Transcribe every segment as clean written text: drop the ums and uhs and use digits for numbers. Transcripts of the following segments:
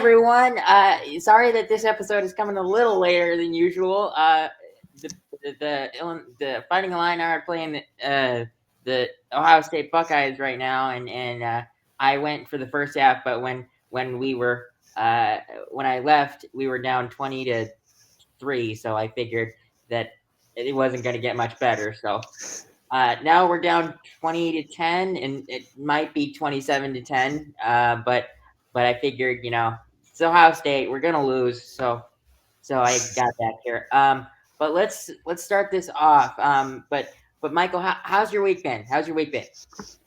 everyone. Sorry that this episode is coming a little later than usual. The Fighting Illini are playing the Ohio State Buckeyes right now, and I went for the first half, but when we were when I left, we were down 20-3, so I figured that it wasn't going to get much better. So now we're down 20-10, and it might be 27-10. But I figured, it's Ohio State. We're gonna lose, so I got back here. But let's start this off. But Michael, how's your week been? How's your week been?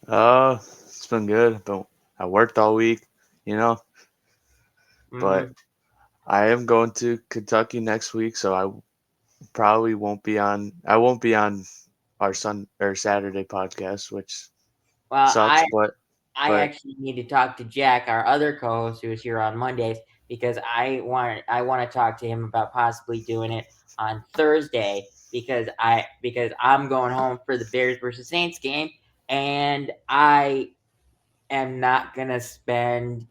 It's been good. But I worked all week, you know. But Mm-hmm. I am going to Kentucky next week, so I probably won't be on. I won't be on our Saturday podcast, which Well, sucks. I But actually need to talk to Jack, our other co-host, who is here on Mondays, because I want to talk to him about possibly doing it on Thursday because I'm going home for the Bears versus Saints game, and I am not gonna spend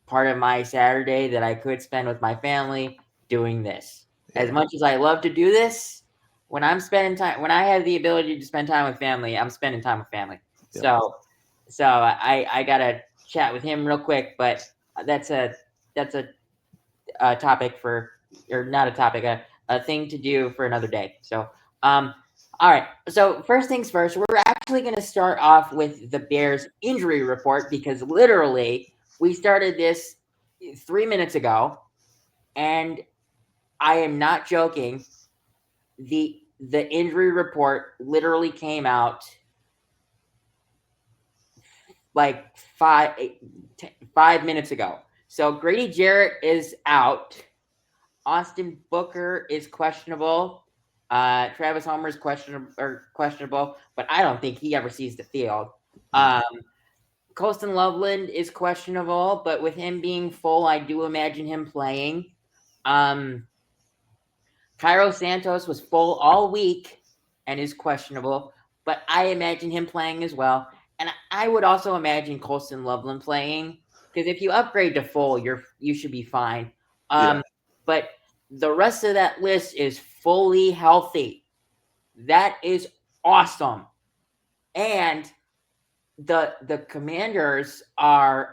part of my Saturday that I could spend with my family doing this. As yeah, much as I love to do this, when I have the ability to spend time with family, I'm spending time with family. yep. So I gotta chat with him real quick, but that's a topic for, or not a topic, a thing to do for another day. So all right. So first things first, we're actually going to start off with the Bears injury report because literally we started this 3 minutes ago, and I am not joking. The injury report literally came out like 5 minutes ago. So Grady Jarrett is out. Austin Booker is questionable. Travis Homer is questionable, but I don't think he ever sees the field. No. Um, Colston Loveland is questionable, but with him being full, I do imagine him playing. Um, Cairo Santos was full all week and is questionable, but I imagine him playing as well. And I would also imagine Colston Loveland playing because if you upgrade to full, you should be fine. Yeah, But the rest of that list is fully healthy. That is awesome. And the Commanders are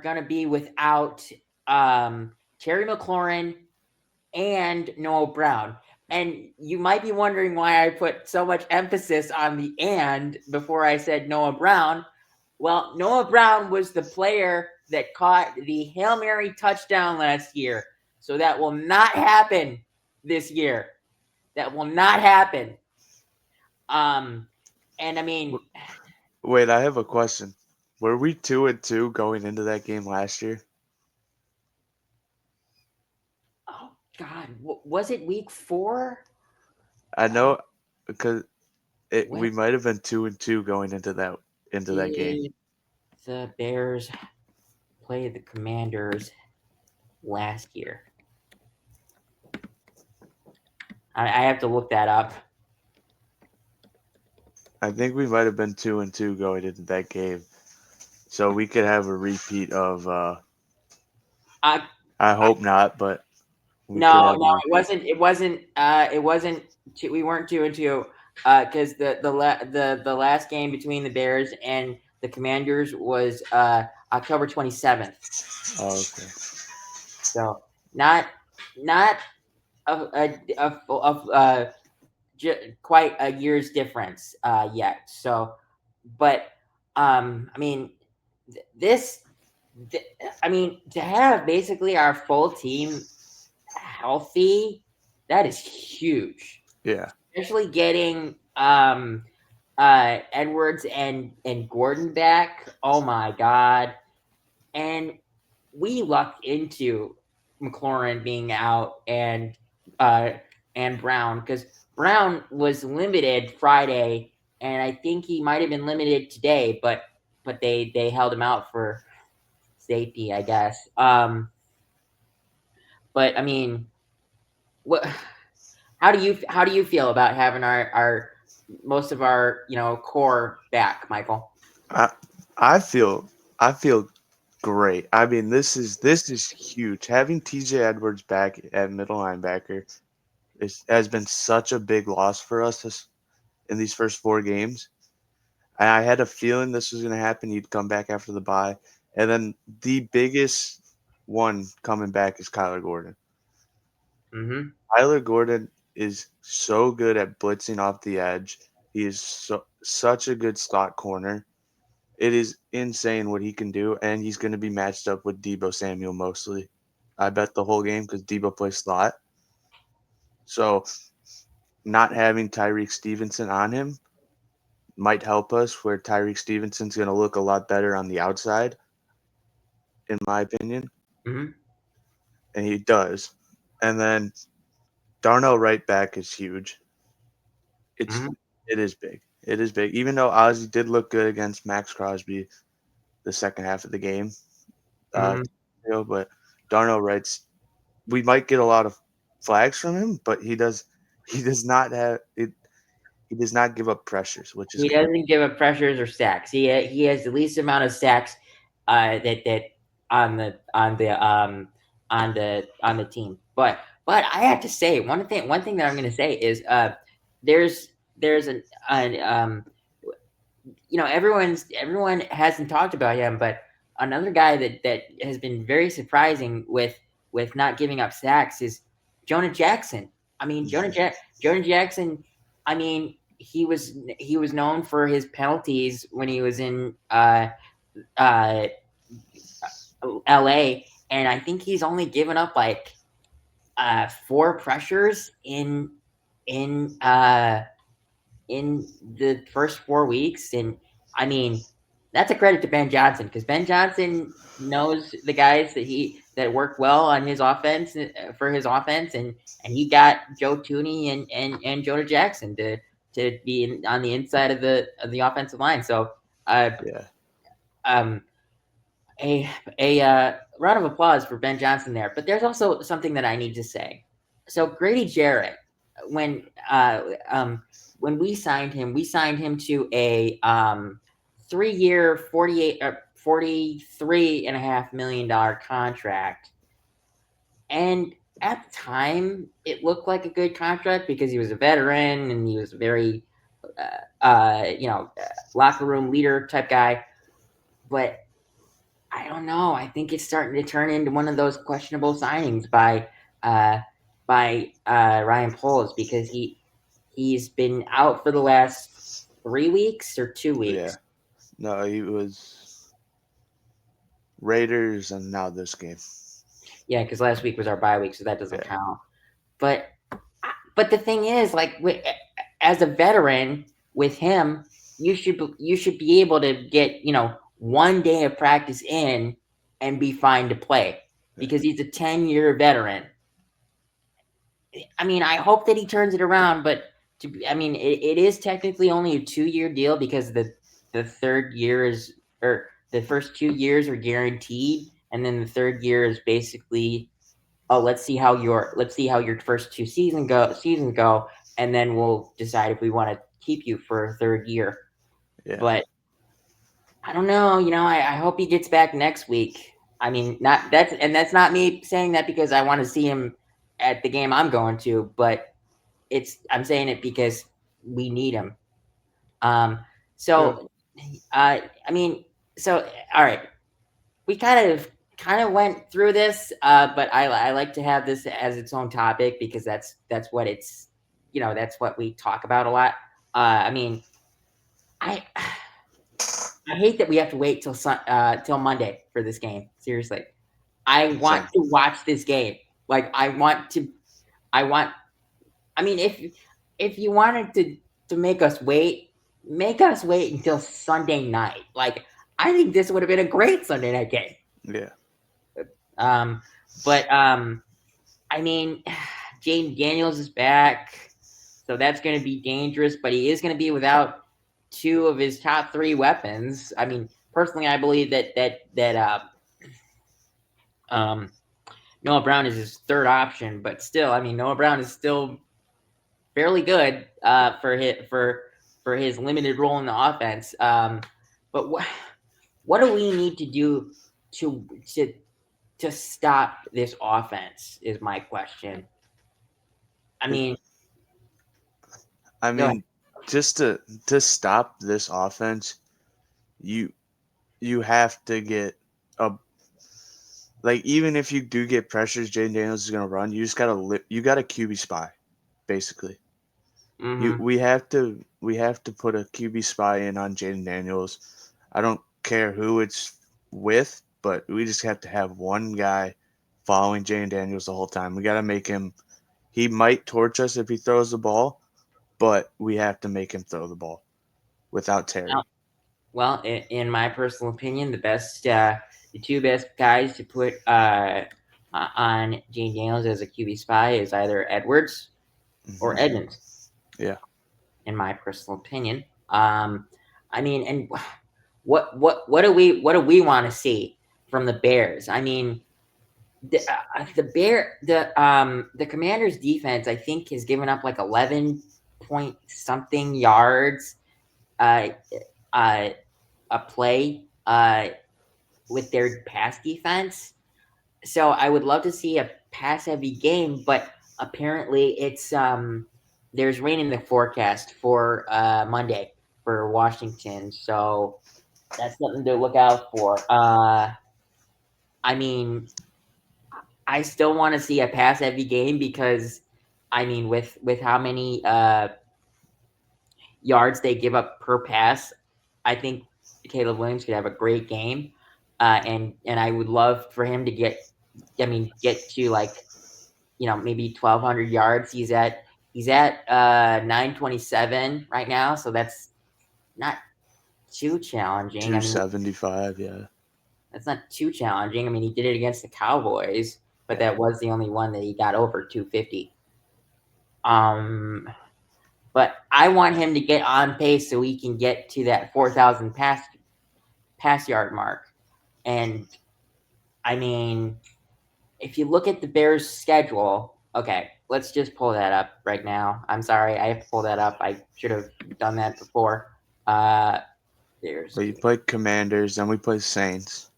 gonna be without Terry McLaurin and Noah Brown. And you might be wondering why I put so much emphasis on the "and" before I said Noah Brown. Well, Noah Brown was the player that caught the Hail Mary touchdown last year. So that will not happen this year. That will not happen. Um, and I mean, wait. I have a question. Were we 2-2 going into that game last year? oh God, was it week 4? I Uh, know because when we might have been 2-2 going into that game. did the Bears play the Commanders last year? I have to look that up. I think we might have been 2-2 going into that game, so we could have a repeat of. I, I hope not, but we could no, have a no, it repeat. wasn't. It wasn't. We weren't 2-2. Because the last game between the Bears and the Commanders was October 27th. Oh, okay. So not a quite a year's difference yet. So, but I mean, this, I mean, to have basically our full team healthy, that is huge. Yeah, Especially getting Edwards and Gordon back. Oh my god. And we lucked into McLaurin being out uh and Brown because Brown was limited Friday and I think he might have been limited today, but they held him out for safety, I guess. But I mean, what how do you feel about having our most of our core back, Michael? I I feel I feel great. I mean, this is huge. Having TJ Edwards back at middle linebacker has been such a big loss for us in these first 4 games. And I had a feeling this was going to happen. He'd come back after the bye. And then the biggest one coming back is Kyler Gordon. Mm-hmm. Kyler Gordon is so good at blitzing off the edge. He is such a good slot corner. It is insane what he can do, and he's going to be matched up with Debo Samuel mostly. I bet the whole game because Debo plays slot. So not having Tyreek Stevenson on him might help us, where Tyreek Stevenson's going to look a lot better on the outside, in my opinion, Mm-hmm. and he does. And then Darnell right back is huge. It's Mm-hmm. it is big. It is big. Even though Ozzy did look good against Max Crosby the second half of the game, uh, Mm-hmm. but Darnell Wright's we might get a lot of flags from him, but he does not have it. He does not give up pressures, which is He great. doesn't give up pressures or sacks. He has the least amount of sacks that on the team. But I have to say one thing that I'm going to say is there's an everyone hasn't talked about him, but another guy that has been very surprising with not giving up sacks is Jonah Jackson. I mean, Jonah Jackson. I mean, he was known for his penalties when he was in uh, L.A. And I think he's only given up like 4 pressures in uh, in the first 4 weeks. And I mean, that's a credit to Ben Johnson because Ben Johnson knows the guys that work well on his offense for his offense, and he got Joe Tooney and Jonah Jackson to be on the inside of the offensive line. So, uh, Yeah, um, a round of applause for Ben Johnson there. But there's also something that I need to say. So Grady Jarrett, when uh, um, when we signed him to a 3-year, 43.5 million contract, and at the time it looked like a good contract because he was a veteran and he was a very locker room leader type guy. But I don't know. I think it's starting to turn into one of those questionable signings uh, by Ryan Poles because he's been out for the last 3 weeks or 2 weeks. yeah. No, he was Raiders, and now this game. Yeah, because last week was our bye week, so that doesn't Yeah, count. But but the thing is, like, as a veteran with him, you should be able to get 1 day of practice in and be fine to play yeah, because he's a 10-year veteran. I mean, I hope that he turns it around, but I mean, it is technically only a 2-year deal because the third year is or the first 2 years are guaranteed, and then the third year is basically, oh, let's see how your first two seasons go, and then we'll decide if we want to keep you for a third year. yeah. But I don't know. I hope he gets back next week. I mean, not that's not me saying that because I want to see him at the game I'm going to, but I'm saying it because we need him. Um, Yeah. so I mean, so all right, we kind of went through this, but I like to have this as its own topic because that's what that's what we talk about a lot. I mean, I I hate that we have to wait till Monday for this game. Seriously, I want Same. to watch this game. Like I want I mean, if you wanted to make us wait until Sunday night. Like I think this would have been a great Sunday night game. Yeah, Um, but I mean, Jaden Daniels is back, so that's going to be dangerous. But he is going to be without two of his top three weapons. I mean, personally, I believe that um, Noah Brown is his third option, but still, I mean, Noah Brown is still fairly good for his limited role in the offense. But what do we need to do to to to stop this offense is my question. I It, mean, I go ahead. mean, just to stop this offense, you you have to get a like even if you do get pressures, Jaden Daniels is gonna run. You just you gotta QB spy, basically. You Mm-hmm. we have to put a QB spy in on Jaden Daniels. I don't care who it's with, but we just have to have one guy following Jaden Daniels the whole time. We gotta make him. He might torch us if he throws the ball, but we have to make him throw the ball without Terry. Well, in my personal opinion, the two best guys to put on Gene Daniels as a QB spy is either Edwards or Hmm. Edmonds. Yeah, In my personal opinion, I mean, and what do we want to see from the Bears? I mean, the Commanders defense, I think, has given up like 11 point something yards uh, uh, a play with their pass defense. So I would love to see a pass heavy game, but apparently there's rain in the forecast for Monday for Washington. So that's something to look out for. I mean, I still want to see a pass heavy game because I mean with how many yards they give up per pass, I think Caleb Williams could have a great game. And I would love for him to get to like maybe 1,200 yards. He's at 927 right now, so that's not too challenging. I mean, 275. Yeah, that's not too challenging. I mean, he did it against the Cowboys, but yeah. that was the only one that he got over 250. Um, but I want him to get on pace so he can get to that 4,000 pass yard mark. And I mean, if you look at the Bears' schedule, okay, let's just pull that up right now. I'm sorry, I have to pull that up. I should have done that before. Uh, Bears. We play Commanders, then we play Saints.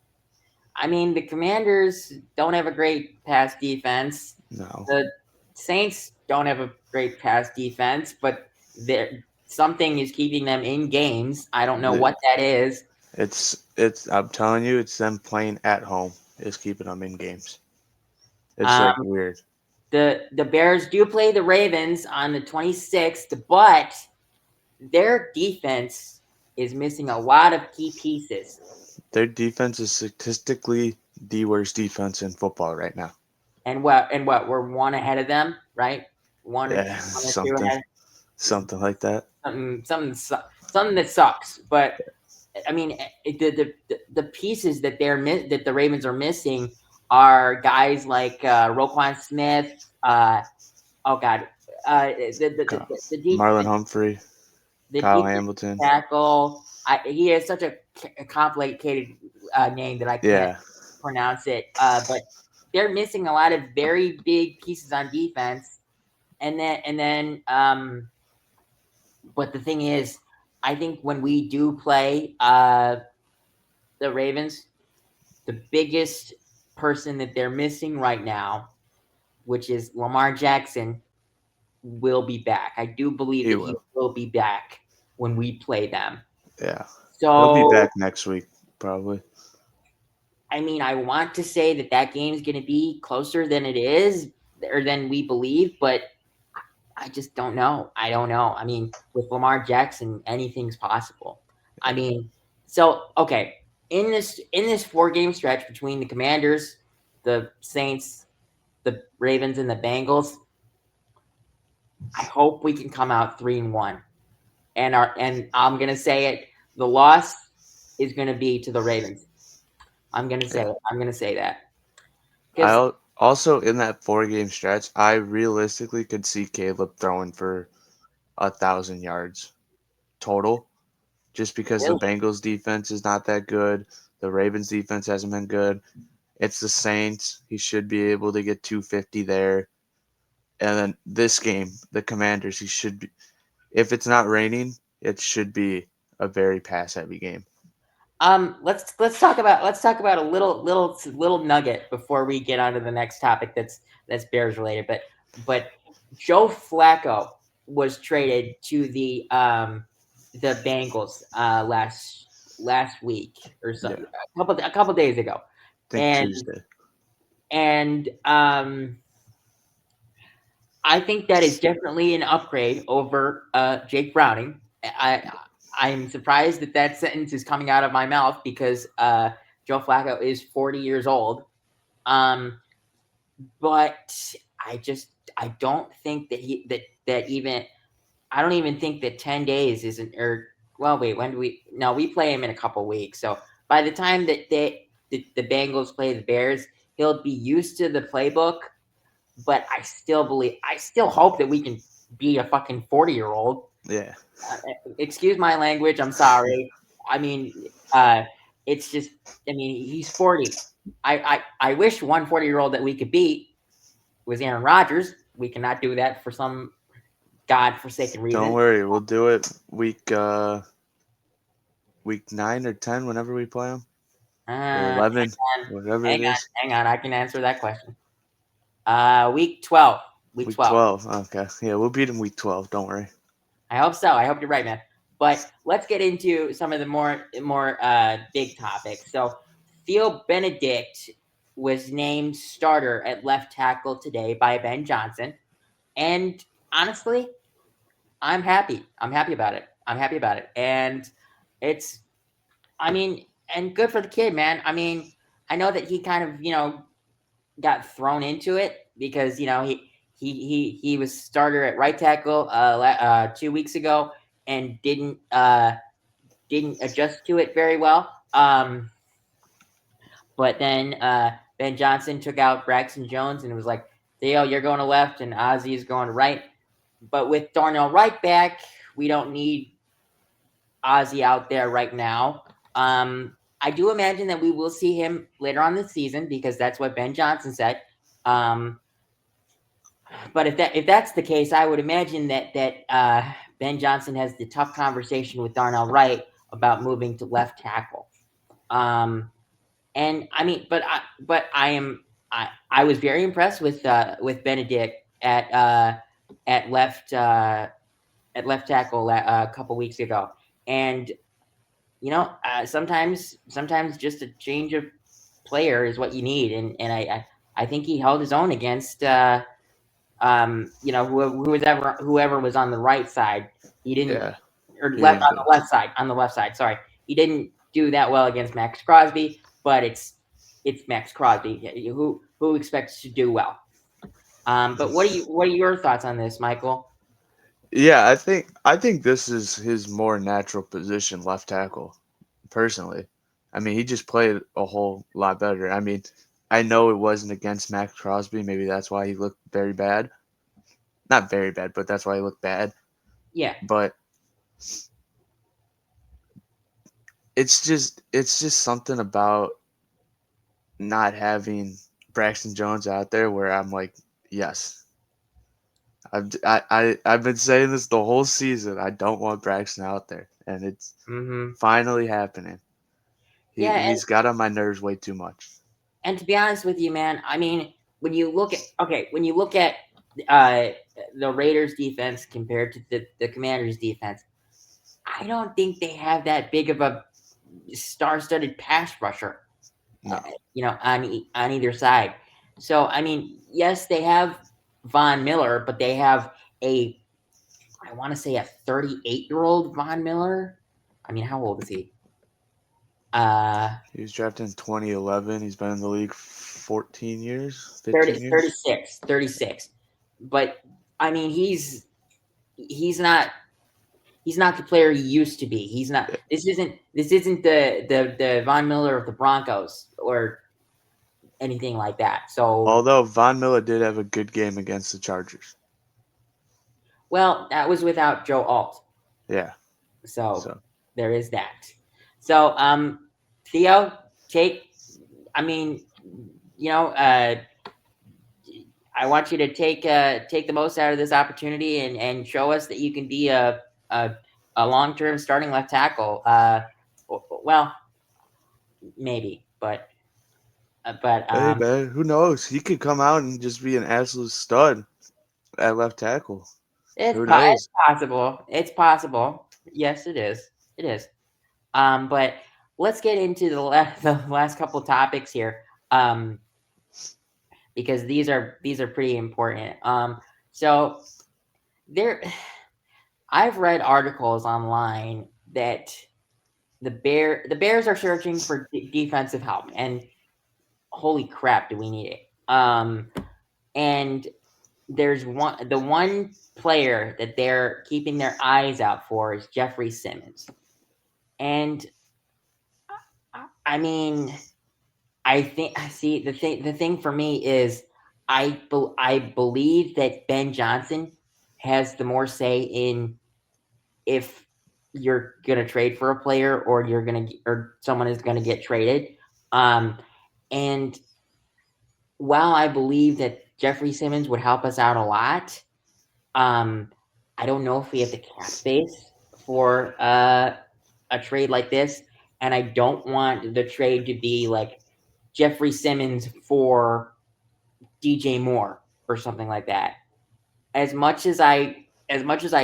I mean, the Commanders don't have a great pass defense. No, The Saints don't have a great pass defense, but something is keeping them in games. I don't know the, what that is. it's. I'm telling you, it's them playing at home is keeping them in games. It's like Um, weird. the Bears do play the Ravens on the 26th, but their defense is missing a lot of key pieces. Their defense is statistically the worst defense in football right now. And what we're one ahead of them, right? One or Yeah, one or two ahead. something like that. Something that sucks. But I mean, the pieces that the Ravens are missing are guys like Roquan Smith. Oh God, the the the, Kyle- the, the, de- Marlon Humphrey, the Kyle defensive Hamilton. tackle. He has such a complicated name that I can't Yeah, pronounce it. But they're missing a lot of very big pieces on defense, and then. But the thing is, I think when we do play the Ravens, the biggest person that they're missing right now, which is Lamar Jackson, will be back. I do believe he that he will. will be back when we play them. Yeah, he'll be So, back next week probably. I mean, I want to say that that game is going to be closer than it is or than we believe, but I just don't know. I don't know. I mean, with Lamar Jackson, anything's possible. I Yeah, mean, so okay, in this 4 game stretch between the Commanders, the Saints, the Ravens, and the Bengals, I hope we can come out 3-1. And I'm gonna say it, the loss is gonna be to the Ravens. I'm gonna say yeah. it. I'm gonna say that because Also in that 4 game stretch, I realistically could see Caleb throwing for 1,000 yards total, just because the really, Bengals defense is not that good. The Ravens defense hasn't been good. It's the Saints. He should be able to get 250 there. And then this game, the Commanders, he should be. If it's not raining, it should be a very pass heavy game. Let's talk about a little nugget before we get on to the next topic that's Bears related. But Joe Flacco was traded to the Bengals last week or so, Yeah, I a couple days ago, think and Tuesday. and I think that is definitely an upgrade over Jake Browning. I I'm surprised that that sentence is coming out of my mouth because Joe Flacco is 40 years old. Um, but I just I don't think that he that even I don't even think that 10 days isn't or well wait when do we no we play him in a couple weeks, so by the time that the Bengals play the Bears, he'll be used to the playbook, but I still hope that we can be a fucking 40-year-old. Yeah, Excuse my language. I'm sorry. I mean, uh, it's just. I mean, he's 40. I wish one 40-year-old that we could beat was Aaron Rodgers. We cannot do that for some godforsaken don't reason. worry, we'll do it week 9 or 10 whenever we play them, or Hang 11, on, whatever hang it on, is. hang on. I can answer that question. Week 12. Week Week 12. 12. Okay, yeah, we'll beat them week 12. Don't worry. I hope so. I hope you're right, man. But let's get into some of the more big topics. So Theo Benedict was named starter at left tackle today by Ben Johnson, and honestly, I'm happy. I'm happy about it. I'm happy about it, and it's. I mean, and good for the kid, man. I mean, I know that he kind of got thrown into it because he was starter at right tackle 2 weeks ago and didn't adjust to it very well. But then Ben Johnson took out Braxton Jones and it was like, Theo, you're going to left and Ozzy is going to right. But with Darnell Wright back, we don't need Ozzy out there right now. I do imagine that we will see him later on this season because that's what Ben Johnson said. Um, but if that's the case, I would imagine that Ben Johnson has the tough conversation with Darnell Wright about moving to left tackle. Um, and I mean, I was very impressed with Benedict at left at left tackle a couple weeks ago, and sometimes just a change of player is what you need, and I think he held his own against whoever was on the right side. He didn't Yeah, or he left did on good. the left side on the left side. Sorry, he didn't do that well against Max Crosby, but it's Max Crosby. Who expects to do well? But what are your thoughts on this, Michael? Yeah, I think this is his more natural position, left tackle. Personally, I mean, he just played a whole lot better. I mean, I know it wasn't against Max Crosby. Maybe that's why he looked very bad. Not very bad, but that's why he looked bad. Yeah. But it's just something about not having Braxton Jones out there where I'm like, yes, I've been saying this the whole season. I don't want Braxton out there, and it's Mm-hmm. finally happening. He Yeah, he's got on my nerves way too much. and to be honest with you, man, I mean, when you look at uh, the Raiders defense compared to the Commanders defense, I don't think they have that big of a star-studded pass rusher, uh, No, on either side. So I mean, yes, they have Von Miller, but they have a I want to say a 38-year-old Von Miller. I mean, how old is he? Uh, he was drafted in 2011. He's been in the league 14 years, 30, 15 years. 36, 36. But I mean, he's not he's not the player he used to be. He's not. This isn't the Von Miller of the Broncos or anything like that. So Although Von Miller did have a good game against the Chargers. well, that was without Joe Alt. Yeah. So So there is that. So Theo, take. I mean, you know, I want you to take the most out of this opportunity and show us that you can be a long term starting left tackle. Well, maybe, but Hey man, who knows? He could come out and just be an absolute stud at left tackle. Who it's knows? possible. It's possible. Yes, it is. It is. But let's get into the last couple topics here. Um, because these are pretty important. So there, I've read articles online that the Bears are searching for defensive help, and holy crap, do we need it? And there's the one player that they're keeping their eyes out for is Jeffrey Simmons, and I mean, I think I see the thing for me is I believe that Ben Johnson has the more say in if you're gonna trade for a player or or someone is gonna get traded. Um, and while I believe that Jeffrey Simmons would help us out a lot, um, I don't know if we have the cap space for a trade like this, and I don't want the trade to be like Jeffrey Simmons for DJ Moore or something like that. As much as I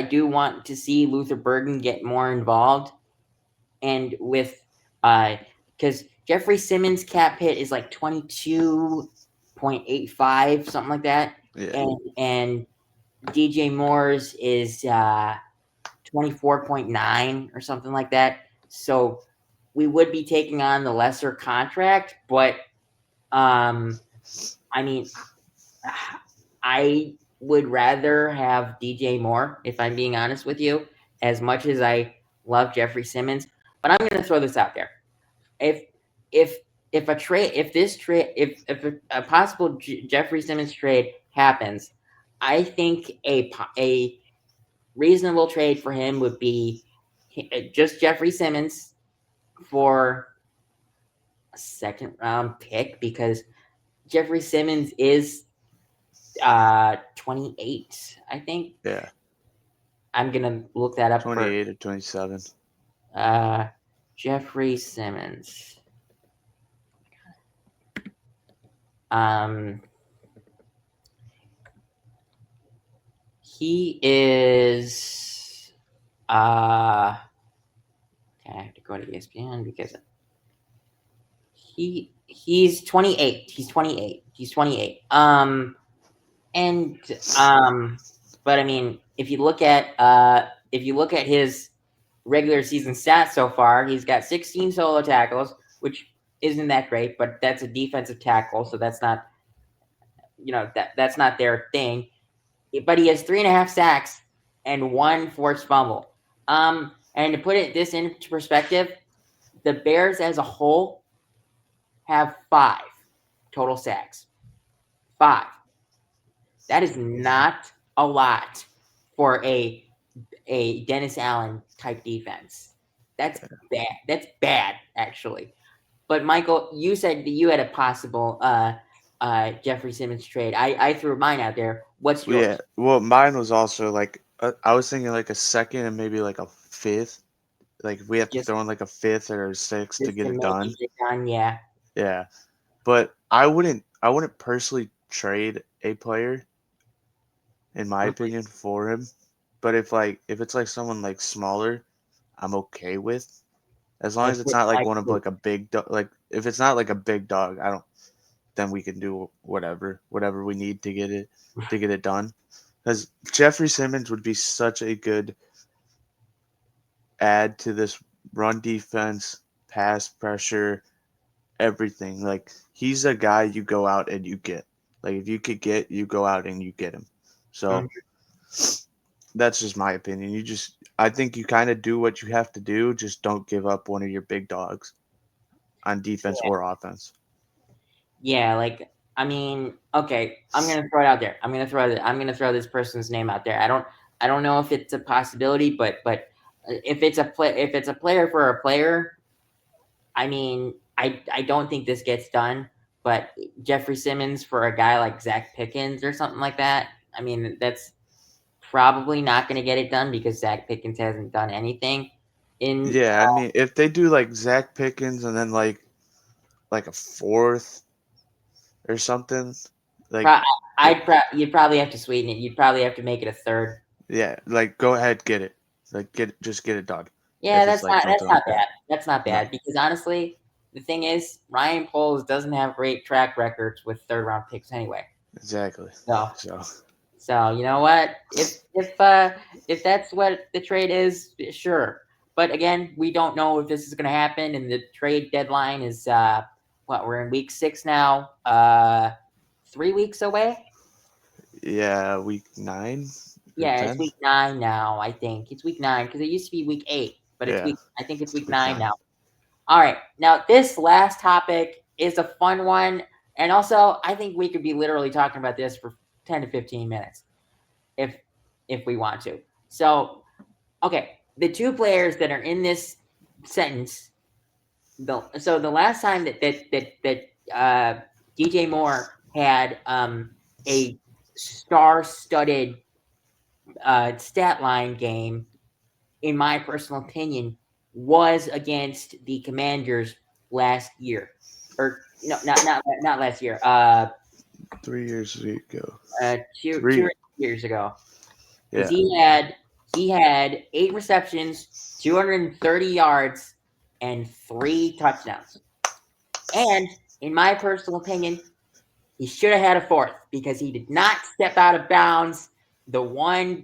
do want to see Luther Burden get more involved, and with because Jeffrey Simmons cap hit is like 22.85 something like that, Yeah, and DJ Moore's is 24.9 or something like that. So we would be taking on the lesser contract, but um, I mean, I would rather have DJ Moore, if I'm being honest with you, as much as I love Jeffrey Simmons. But I'm going to throw this out there. If if if a trade, if this trade, if a possible Jeffrey Simmons trade happens, I think a reasonable trade for him would be just Jeffrey Simmons for a second round pick because Jeffrey Simmons is 28, I think. yeah. I'm gonna look that up for 28 or 27. uh Jeffrey Simmons. Um he is okay, I have to go to ESPN because he's 28. He's 28. He's 28. And but I mean, if you look at his regular season stats so far, he's got 16 solo tackles, which isn't that great, but that's a defensive tackle, so that's not that's not their thing. But he has 3.5 sacks and one forced fumble. And to put this into perspective, the Bears as a whole have 5 total sacks. 5. That is not a lot for a Dennis Allen type defense. That's bad. That's bad actually. But Michael, you said that you had a possible Jeffrey Simmons trade. I threw mine out there. What's Yeah. yours? Well, mine was also like I was thinking like a second and maybe like a fifth. Like if we have to Just throw in like a fifth or a sixth to just get to it make done. it done. Yeah. Yeah. But I wouldn't personally trade a player in my Mhm. opinion for him. But if it's like someone like smaller, I'm okay with. As long Like as it's not like like one of like a big dog, like if it's not like a big dog, I don't. Then we can do whatever we need to get it done. Because Jeffrey Simmons would be such a good add to this run defense, pass pressure, everything. Like he's a guy you go out and you get. Like if you could get, you go out and you get him. So Mhm. that's just my opinion. I think you kind of do what you have to do. Just don't give up one of your big dogs on defense or offense. Yeah, like I mean, okay, I'm gonna throw it out there. I'm gonna throw this person's name out there. I don't know if it's a possibility, but if it's a player for a player, I mean, I don't think this gets done. But Jeffrey Simmons for a guy like Zach Pickens or something like that, I mean, that's probably not going to get it done because Zach Pickens hasn't done anything in Yeah, I mean, if they do like Zach Pickens and then like like a fourth or something. Like, Pro- it, you'd probably have to sweeten it. You'd probably have to make it a third. yeah, like go ahead, get it. Like, just get it done. Yeah, If it's like that's something not like that. bad. That's not No, bad because honestly, the thing is, Ryan Poles doesn't have great track records with third round picks anyway. exactly. So So, you know what? If that's what the trade is, sure. But again, we don't know if this is going to happen, and the trade deadline is what we're in week 6 now. 3 weeks away. yeah, week 9 or Yeah, it's 10. week 9 now. I think it's week 9 because it used to be week 8, but it's Yeah, week. I think it's it's week week 9 9. now. All right. Now, this last topic is a fun one. And also, I think we could be literally talking about this for 10 to 15 minutes if we want to. So, okay, the two players that are in this sentence, so the last time that DJ Moore had a star-studded stat line game, in my personal opinion, was against the Commanders last year, or no, not last year. 3 years ago. Two 3. years ago, because Yeah. he had 8 receptions, 230 yards, and 3 touchdowns. And in my personal opinion, he should have had a fourth because he did not step out of bounds the one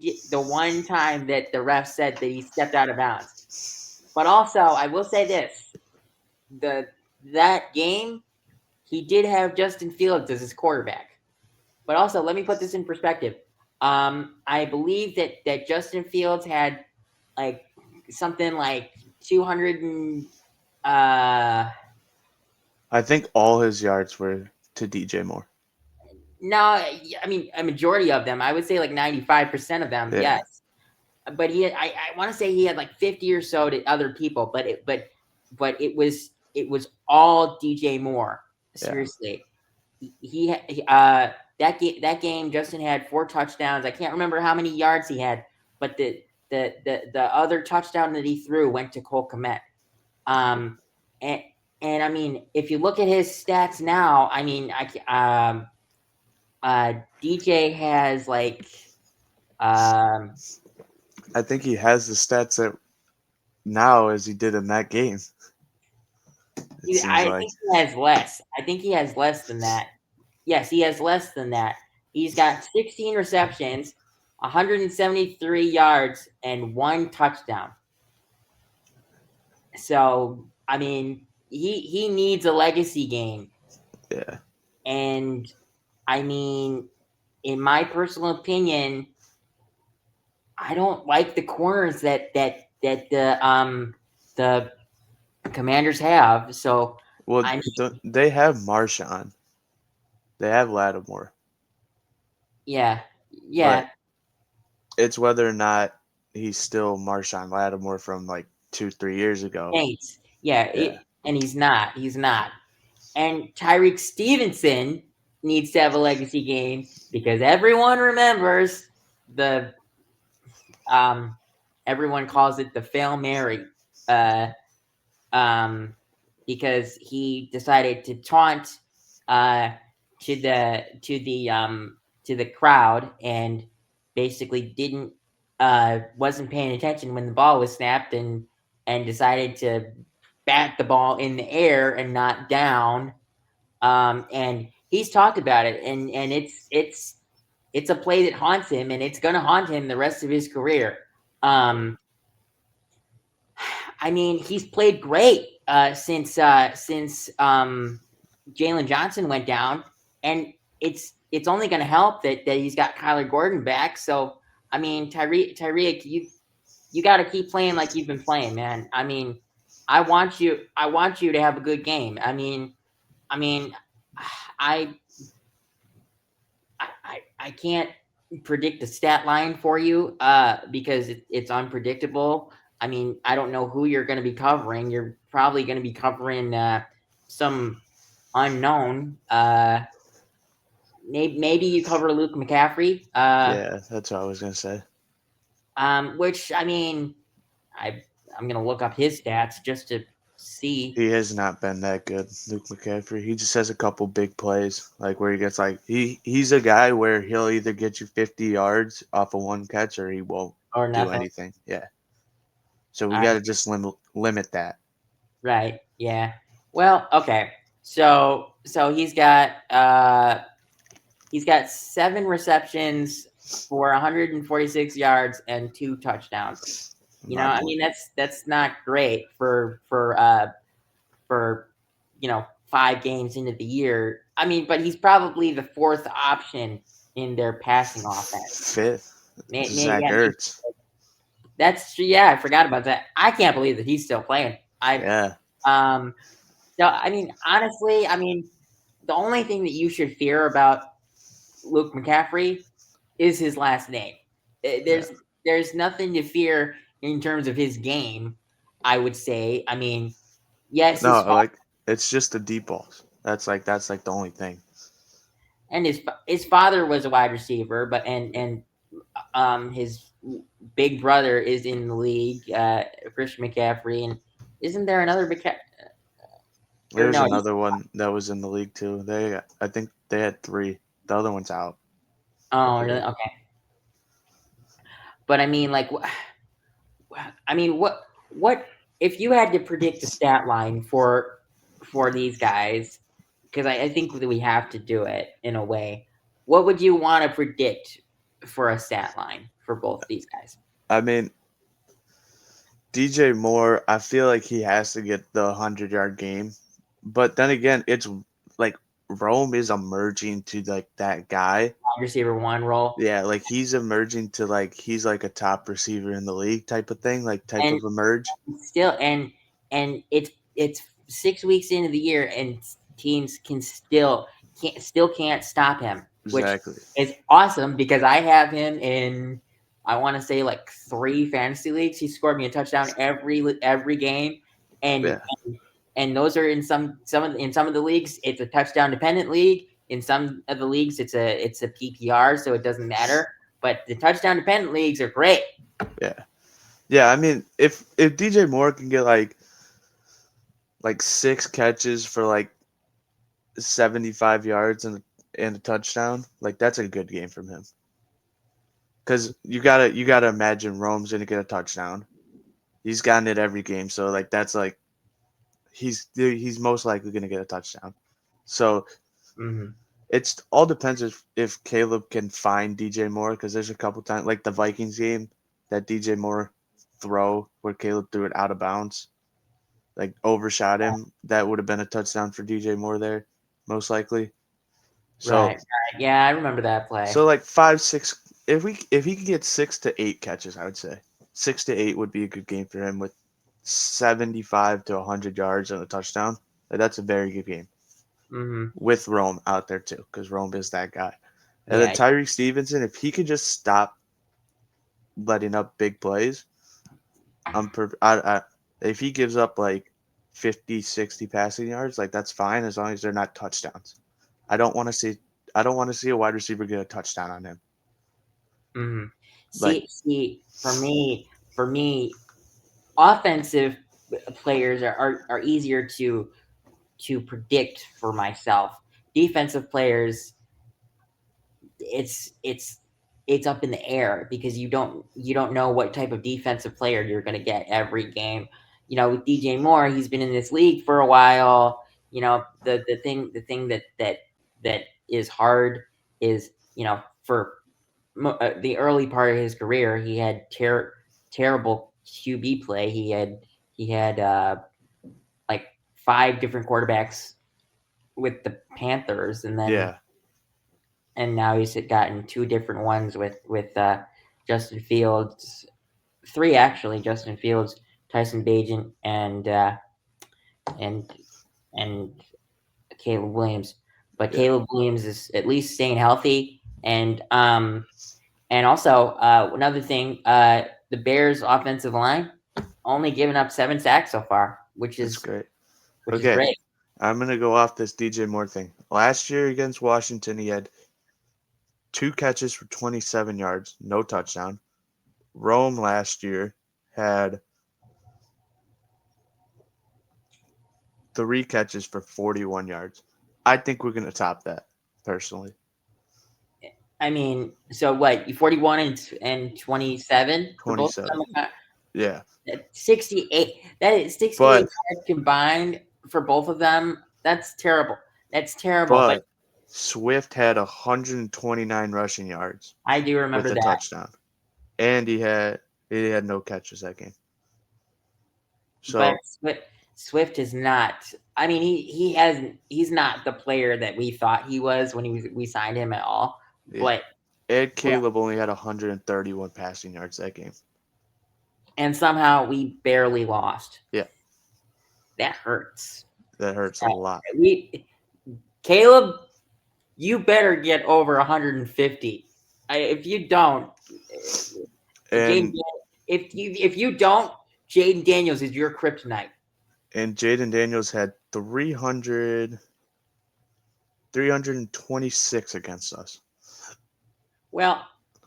time that the ref said that he stepped out of bounds. But also, I will say this: the that game, he did have Justin Fields as his quarterback. But also, let me put this in perspective. I believe that Justin Fields had like something like 200 and I think all his yards were to DJ Moore. no, I mean a majority of them. I would say like 95% of them, Yeah. yes. But I want to say he had like 50 or so to other people, but it was all DJ Moore. Yeah. Seriously, that game Justin had 4 touchdowns. I can't remember how many yards he had, but the other touchdown that he threw went to Cole Kmet. Um, and I mean, if you look at his stats now, I mean, DJ has like um I think he has the stats that now as he did in that game. It seems I like. think he has less. I think he has less than that. Yes, he has less than that. He's got 16 receptions, 173 yards, and 1 touchdown. So, I mean, he needs a legacy game. Yeah. And I mean, in my personal opinion, I don't like the corners that the Commanders have. So, Well, I mean, they have Marshawn. They have Lattimore. yeah, yeah, But it's whether or not he's still Marshawn Lattimore from like 2, 3 years ago. Saints. Yeah, Yeah. and he's not. He's not. And Tyreek Stevenson needs to have a legacy game because everyone remembers the um everyone calls it the Fail Mary. Uh um because he decided to taunt uh to the crowd and basically didn't wasn't paying attention when the ball was snapped and decided to bat the ball in the air and not down. And he's talked about it, and it's a play that haunts him, and it's gonna haunt him the rest of his career. Um, I mean, he's played great since Jalen Johnson went down, and it's only going to help that he's got Kyler Gordon back. So I mean, Tyreek, you got to keep playing like you've been playing, man. I mean, I want you to have a good game. I mean, I I can't predict the stat line for you because it's unpredictable. I mean, I don't know who you're going to be covering. You're probably going to be covering some unknown. Maybe you cover Luke McCaffrey, Yeah, that's what I was gonna say. which I mean, I I'm going to look up his stats just to. see. He has not been that good, Luke McCaffrey. He just has a couple big plays, like where he gets like he's a guy where he'll either get you 50 yards off of one catch or he won't Or do nothing. anything. Yeah. So we I got to just limit that. right. Yeah. Well, okay. So he's got 7 receptions for 146 yards and 2 touchdowns. My I boy. mean that's not great for 5 games into the year. I mean, but he's probably the fourth option in their passing offense. Fifth. Zach Yeah, Ertz. that's true. Yeah, I forgot about that. I can't believe that he's still playing. I Yeah. um so I mean honestly, I mean the only thing that you should fear about Luke McCaffrey is his last name. Yeah. There's nothing to fear in terms of his game. I would say. I mean, yes, No, like it's just the deep balls. That's like the only thing. his father was a wide receiver, but and his big brother is in the league, Christian McCaffrey, and isn't there another McCaffrey? Or There's no? another one that was in the league too. I think they had three. The other one's out, I Oh, really? believe. Okay. But I mean, like, I mean, what if you had to predict a stat line for these guys? Because I think that we have to do it in a way. What would you want to predict for a stat line for both these guys? I mean, DJ Moore, I feel like he has to get the 100-yard game. But then again, it's like Rome is emerging to like that guy. Wide receiver one role, Yeah, like he's emerging to like he's like a top receiver in the league type of thing, like type and of emerge. still and it's 6 weeks into the year and teams can't stop him, which Exactly. is awesome because I have him in, I want to say, like 3 fantasy leagues. He scored me a touchdown every game, and Yeah, and those are in some of the leagues it's a touchdown dependent league. In some of the leagues it's a PPR, so it doesn't matter. But the touchdown dependent leagues are great. yeah, yeah. I mean, if DJ Moore can get like 6 catches for like 75 yards and a touchdown, like that's a good game from him. Because you gotta imagine Rome's gonna get a touchdown. He's gotten it every game, so like that's like he's most likely gonna get a touchdown. So Hmm. it's all depends if Caleb can find DJ Moore because there's a couple times like the Vikings game that DJ Moore throw where Caleb threw it out of bounds, like overshot him. That would have been a touchdown for DJ Moore there, most likely. Right, So right. Yeah, I remember that play. so like 5, 6. If he could get 6 to 8 catches, I would say 6 to 8 would be a good game for him with 75 to 100 yards and a touchdown. Like, that's a very good game Hmm. with Rome out there too, because Rome is that guy. And then Yeah. Tyreek Stevenson, if he could just stop letting up big plays, if he gives up like 50, 60 passing yards, like that's fine as long as they're not touchdowns. I don't want to see I don't want to see a wide receiver get a touchdown on him. Hmm. Like See, for me, offensive players are easier to predict for myself. Defensive players, it's it's it's up in the air because you don't know what type of defensive player you're going to get every game. With DJ Moore, he's been in this league for a while. The thing that is hard is, for the early part of his career, he had terrible QB play. He had like 5 different quarterbacks with the Panthers, and then yeah, and now he's gotten 2 different ones with Justin Fields, 3 actually: Justin Fields, Tyson Bagent, and and Caleb Williams. But yeah, Caleb Williams is at least staying healthy, and also, another thing, the Bears' offensive line only given up 7 sacks so far, which that's is great. which is Okay, great. I'm gonna go off this DJ Moore thing. Last year against Washington, he had 2 catches for 27 yards, no touchdown. Rome last year had 3 catches for 41 yards. I think we're going to top that, personally. I mean, so what? 41 and 27 for both of 27. them. Yeah. 68. That is 68 But yards combined for both of them. That's terrible. That's terrible. But but Swift had 129 rushing yards I do with remember a that. touchdown. And he had no catches that game. But So, Swift is not. I mean, he has. He's not the player that we thought he was when we signed him at all. yeah. But Ed Caleb only had 131 passing yards that game. and somehow we barely lost. Yeah, That hurts. that hurts a Uh, lot. we Caleb, you better get over 150. If you don't, Jaden, And if you don't, Jaden Daniels is your kryptonite. Jaden Daniels had 326 against us. Well,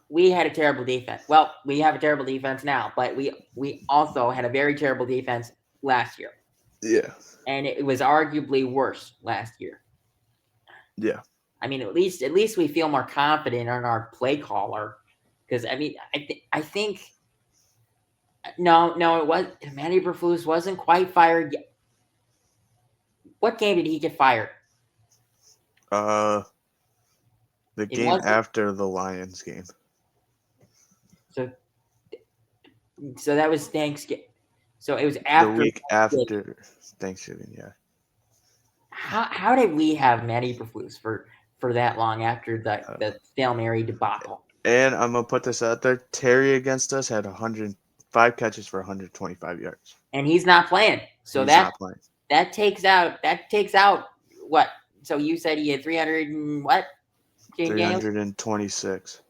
we had a terrible defense. Well, we have a terrible defense now, but we also had a very terrible defense last year, Yeah. and it was arguably worse last year. Yeah. I mean, at least we feel more confident on our play caller, because I mean, I think no, it was Manny Berflus wasn't quite fired yet. What game did he get fired? Uh the It game wasn't after the Lions game. so. So that was Thanksgiving. So it was The after week Thanksgiving. after Thanksgiving, yeah. How did we have Manny Berflus for that long after the Hail Mary debacle? And I'm gonna put this out there. Terry against us had 105 catches for 125 yards. And he's not playing. So He's that not playing. that takes out what? So you said he had 300 and what? Jane Daniels. 326.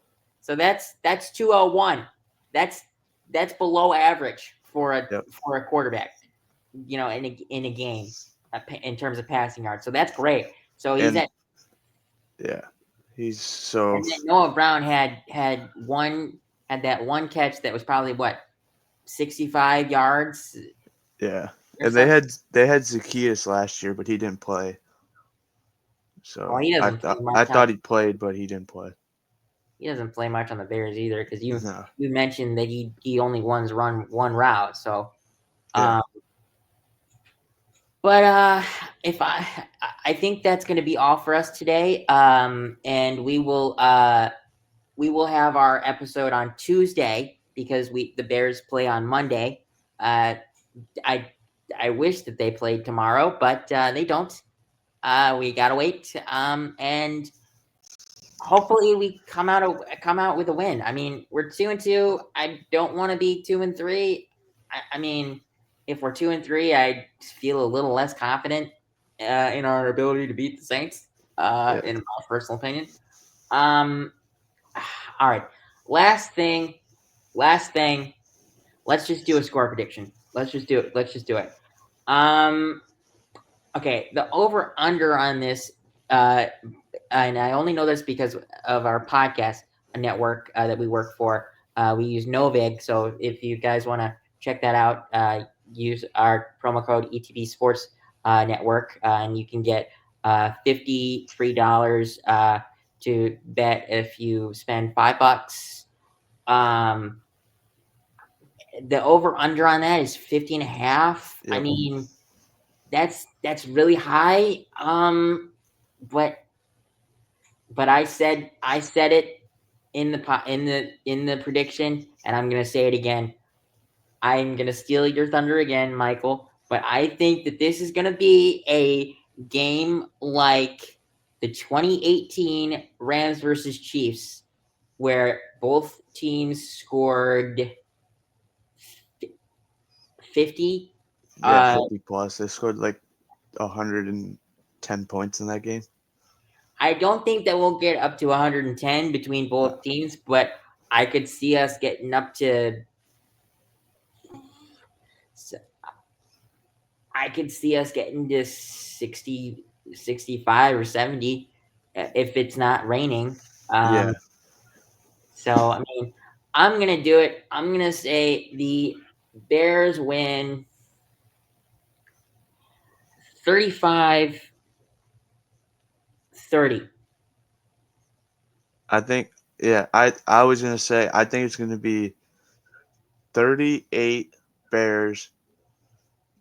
So that's 201. That's that's below average for a Yep. quarterback. In a game, in terms of passing yards. So that's great. So he's And at. yeah, he's so And then Noah Brown had that one catch that was probably what 65 yards yeah. or And they something. had they had Zacchaeus last year, but he didn't play. Well, So he I doesn't play thought I much on thought he played, but he didn't play. he doesn't play much on the Bears either because you No. you mentioned that he only run one route. So, Yeah. um, but if I think that's going to be all for us today. And we will have our episode on Tuesday because the Bears play on Monday. I I wish that they played tomorrow, but they don't. We gotta wait. And hopefully we come out with a win. I mean, we're 2-2. I don't want to be 2-3. I mean, if we're 2-3, I feel a little less confident in our ability to beat the Saints. Yeah. In my personal opinion. Um. All right. Last thing. Last thing. Let's just do a score prediction. Let's just do it. Let's just do it. Um. Okay. The over under on this. And I only know this because of our podcast network that we work for. We use Novig. So if you guys want to check that out, use our promo code ETB Sports Network, and you can get $53 to bet if you spend $5. Um, the over under on that is 50 and a half. I Yep. mean, that's really high. But I said it in the prediction, and I'm gonna say it again. I'm gonna steal your thunder again, Michael. But I think that this is gonna be a game like the 2018 Rams versus Chiefs, where both teams scored 50. Yeah, Uh, 50 plus. They scored like 110 points in that game. I don't think that we'll get up to 110 between No. both teams, but I could see us getting up to. I could see us getting to 60, 65 or 70 if it's not raining. Yeah. So, I mean, I'm going to do it. I'm going to say the Bears win 35-30. I think yeah, I was gonna say I think it's gonna be 38 Bears,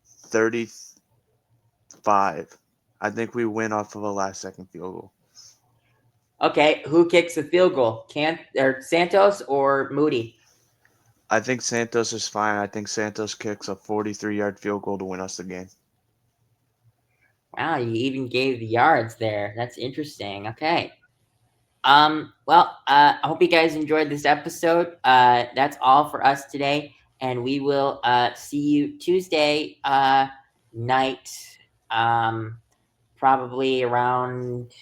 35. I think we win off of a last second field goal. Okay, who kicks the field goal? Santos or Moody? I think Santos is fine. I think Santos kicks a 43-yard field goal to win us the game. Wow, you even gave the yards there. That's interesting. Okay. Well, I hope you guys enjoyed this episode. That's all for us today, and we will see you Tuesday night, um, probably around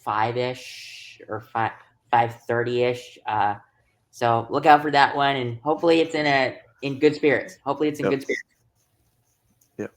5-ish or 5:30-ish. So look out for that one, and hopefully it's in good spirits. Hopefully it's in Yep. good spirits. Yep.